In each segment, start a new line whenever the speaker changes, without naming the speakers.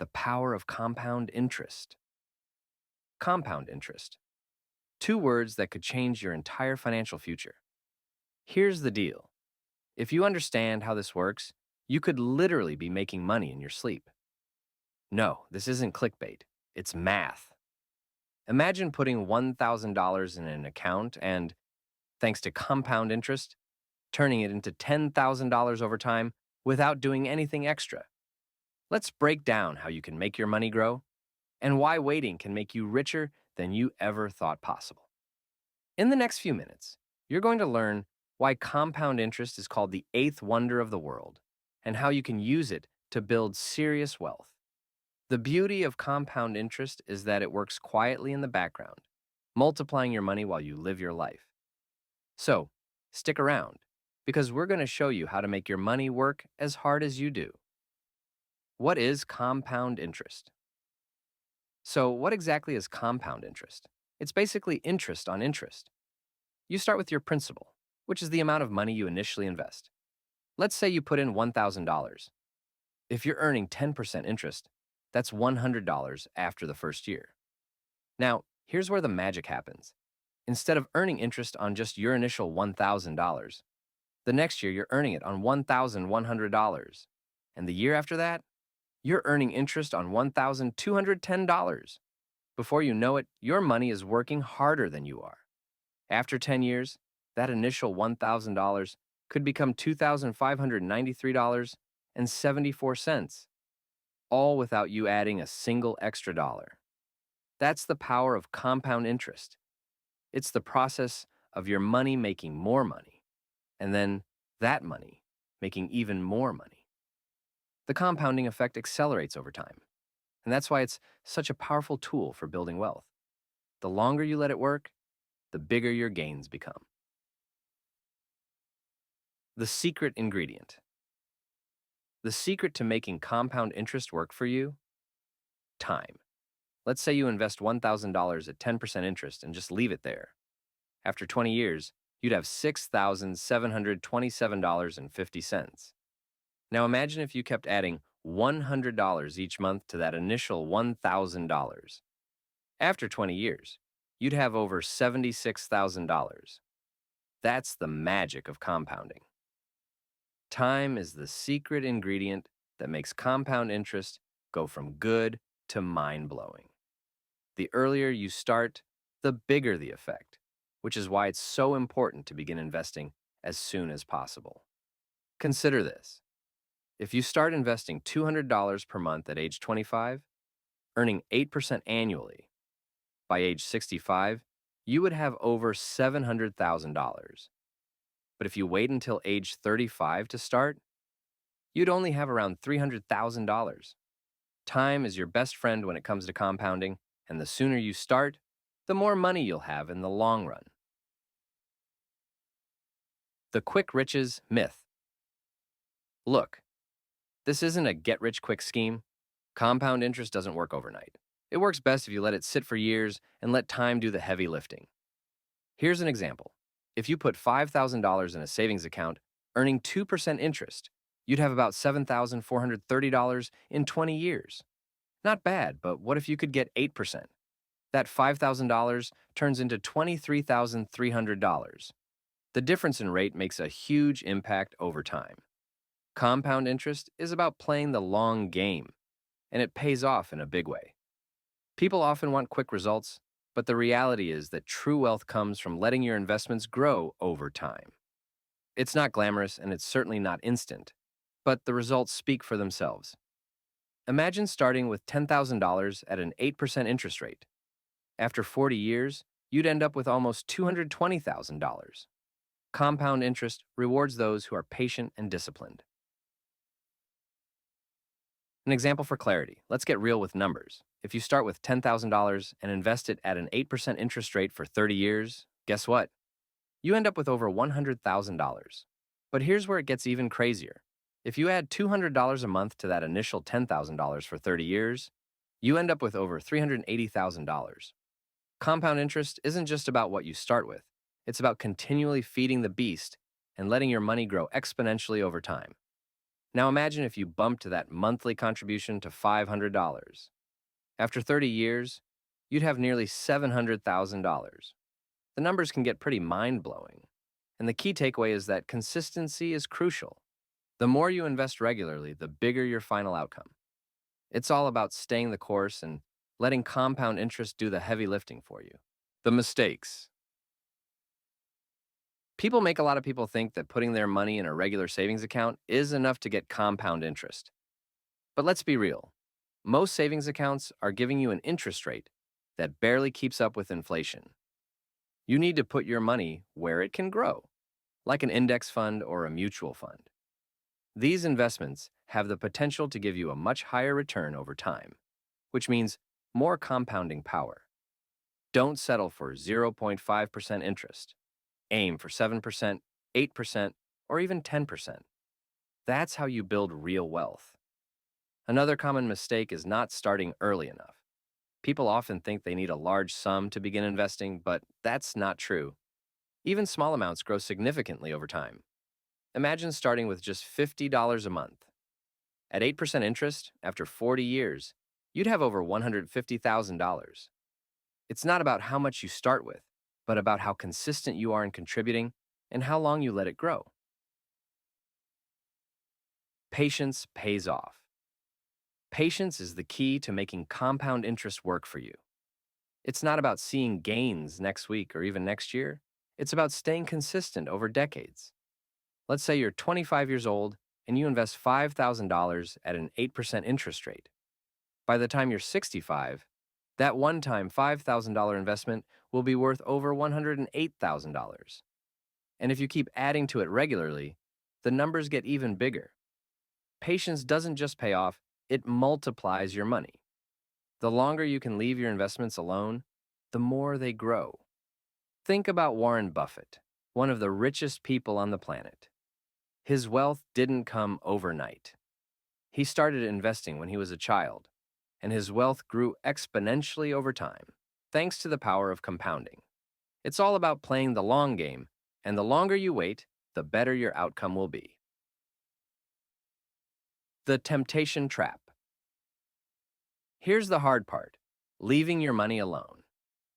The power of compound interest. Compound interest. Two words that could change your entire financial future. Here's the deal. If you understand how this works, you could literally be making money in your sleep. No, this isn't clickbait. It's math. Imagine putting $1,000 in an account and, thanks to compound interest, turning it into $10,000 over time without doing anything extra. Let's break down how you can make your money grow and why waiting can make you richer than you ever thought possible. In the next few minutes, you're going to learn why compound interest is called the eighth wonder of the world and how you can use it to build serious wealth. The beauty of compound interest is that it works quietly in the background, multiplying your money while you live your life. So, stick around, because we're going to show you how to make your money work as hard as you do. What is compound interest? So, what exactly is compound interest? It's basically interest on interest. You start with your principal, which is the amount of money you initially invest. Let's say you put in $1,000. If you're earning 10% interest, that's $100 after the first year. Now, here's where the magic happens. Instead of earning interest on just your initial $1,000, the next year you're earning it on $1,100. And the year after that, you're earning interest on $1,210. Before you know it, your money is working harder than you are. After 10 years, that initial $1,000 could become $2,593.74, all without you adding a single extra dollar. That's the power of compound interest. It's the process of your money making more money, and then that money making even more money. The compounding effect accelerates over time, and that's why it's such a powerful tool for building wealth. The longer you let it work, the bigger your gains become. The secret ingredient. The secret to making compound interest work for you? Time. Let's say you invest $1,000 at 10% interest and just leave it there. After 20 years, you'd have $6,727.50. Now imagine if you kept adding $100 each month to that initial $1,000. After 20 years, you'd have over $76,000. That's the magic of compounding. Time is the secret ingredient that makes compound interest go from good to mind-blowing. The earlier you start, the bigger the effect, which is why it's so important to begin investing as soon as possible. Consider this. If you start investing $200 per month at age 25, earning 8% annually, by age 65, you would have over $700,000. But if you wait until age 35 to start, you'd only have around $300,000. Time is your best friend when it comes to compounding, and the sooner you start, the more money you'll have in the long run. The quick riches myth. Look, this isn't a get-rich-quick scheme. Compound interest doesn't work overnight. It works best if you let it sit for years and let time do the heavy lifting. Here's an example. If you put $5,000 in a savings account, earning 2% interest, you'd have about $7,430 in 20 years. Not bad, but what if you could get 8%? That $5,000 turns into $23,300. The difference in rate makes a huge impact over time. Compound interest is about playing the long game, and it pays off in a big way. People often want quick results, but the reality is that true wealth comes from letting your investments grow over time. It's not glamorous and it's certainly not instant, but the results speak for themselves. Imagine starting with $10,000 at an 8% interest rate. After 40 years, you'd end up with almost $220,000. Compound interest rewards those who are patient and disciplined. An example for clarity. Let's get real with numbers. If you start with $10,000 and invest it at an 8% interest rate for 30 years, guess what? You end up with over $100,000. But here's where it gets even crazier. If you add $200 a month to that initial $10,000 for 30 years, you end up with over $380,000. Compound interest isn't just about what you start with. It's about continually feeding the beast and letting your money grow exponentially over time. Now imagine if you bumped that monthly contribution to $500. After 30 years, you'd have nearly $700,000. The numbers can get pretty mind-blowing. And the key takeaway is that consistency is crucial. The more you invest regularly, the bigger your final outcome. It's all about staying the course and letting compound interest do the heavy lifting for you. The mistakes. A lot of people think that putting their money in a regular savings account is enough to get compound interest. But let's be real. Most savings accounts are giving you an interest rate that barely keeps up with inflation. You need to put your money where it can grow, like an index fund or a mutual fund. These investments have the potential to give you a much higher return over time, which means more compounding power. Don't settle for 0.5% interest. Aim for 7%, 8%, or even 10%. That's how you build real wealth. Another common mistake is not starting early enough. People often think they need a large sum to begin investing, but that's not true. Even small amounts grow significantly over time. Imagine starting with just $50 a month. At 8% interest, after 40 years, you'd have over $150,000. It's not about how much you start with, but about how consistent you are in contributing and how long you let it grow. Patience pays off. Patience is the key to making compound interest work for you. It's not about seeing gains next week or even next year. It's about staying consistent over decades. Let's say you're 25 years old and you invest $5,000 at an 8% interest rate. By the time you're 65, that one-time $5,000 investment will be worth over $108,000. And if you keep adding to it regularly, the numbers get even bigger. Patience doesn't just pay off, it multiplies your money. The longer you can leave your investments alone, the more they grow. Think about Warren Buffett, one of the richest people on the planet. His wealth didn't come overnight. He started investing when he was a child, and his wealth grew exponentially over time, thanks to the power of compounding. It's all about playing the long game, and the longer you wait, the better your outcome will be. The temptation trap. Here's the hard part, leaving your money alone.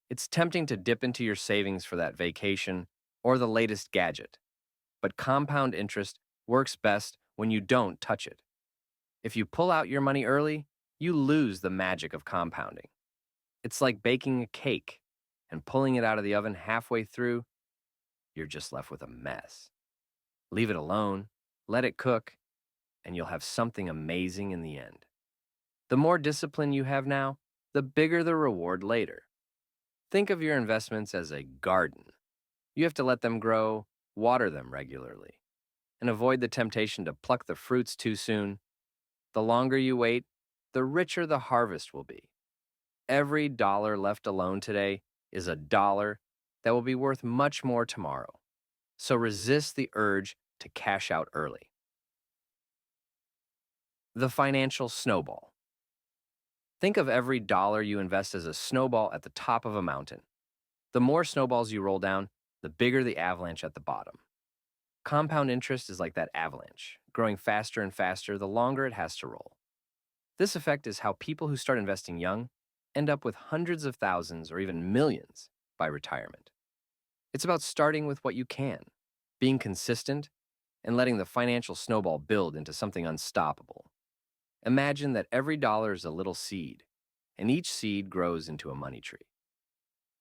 It's tempting to dip into your savings for that vacation or the latest gadget, but compound interest works best when you don't touch it. If you pull out your money early, you lose the magic of compounding. It's like baking a cake and pulling it out of the oven halfway through, you're just left with a mess. Leave it alone, let it cook, and you'll have something amazing in the end. The more discipline you have now, the bigger the reward later. Think of your investments as a garden. You have to let them grow, water them regularly, and avoid the temptation to pluck the fruits too soon. The longer you wait, the richer the harvest will be. Every dollar left alone today is a dollar that will be worth much more tomorrow. So resist the urge to cash out early. The financial snowball. Think of every dollar you invest as a snowball at the top of a mountain. The more snowballs you roll down, the bigger the avalanche at the bottom. Compound interest is like that avalanche, growing faster and faster the longer it has to roll. This effect is how people who start investing young end up with hundreds of thousands or even millions by retirement. It's about starting with what you can, being consistent, and letting the financial snowball build into something unstoppable. Imagine that every dollar is a little seed, and each seed grows into a money tree.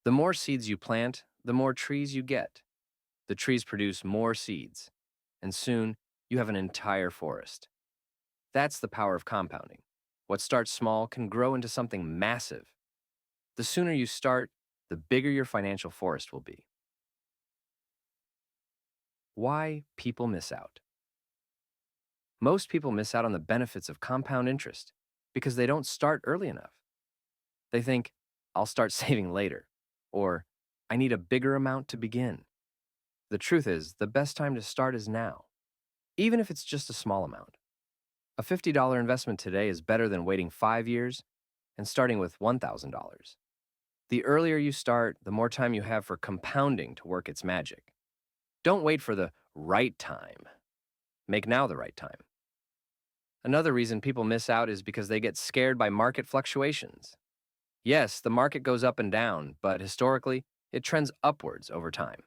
The more seeds you plant, the more trees you get. The trees produce more seeds, and soon you have an entire forest. That's the power of compounding. What starts small can grow into something massive. The sooner you start, the bigger your financial forest will be. Why people miss out. Most people miss out on the benefits of compound interest because they don't start early enough. They think, I'll start saving later, or I need a bigger amount to begin. The truth is, the best time to start is now, even if it's just a small amount. A $50 investment today is better than waiting 5 years and starting with $1,000. The earlier you start, the more time you have for compounding to work its magic. Don't wait for the right time. Make now the right time. Another reason people miss out is because they get scared by market fluctuations. Yes, the market goes up and down, but historically, it trends upwards over time.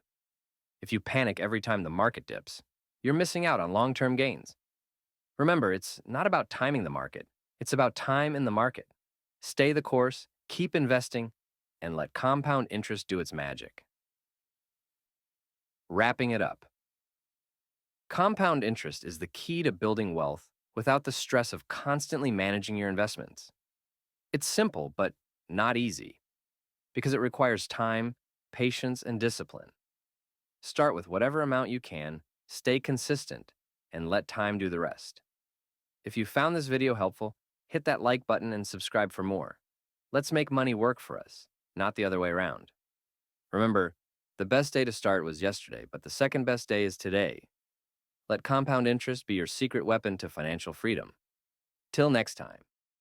If you panic every time the market dips, you're missing out on long term gains. Remember, it's not about timing the market, it's about time in the market. Stay the course, keep investing, and let compound interest do its magic. Wrapping it up, compound interest is the key to building wealth without the stress of constantly managing your investments. It's simple, but not easy, because it requires time, patience, and discipline. Start with whatever amount you can, stay consistent, and let time do the rest. If you found this video helpful, hit that like button and subscribe for more. Let's make money work for us, not the other way around. Remember, the best day to start was yesterday, but the second best day is today. Let compound interest be your secret weapon to financial freedom. Till next time.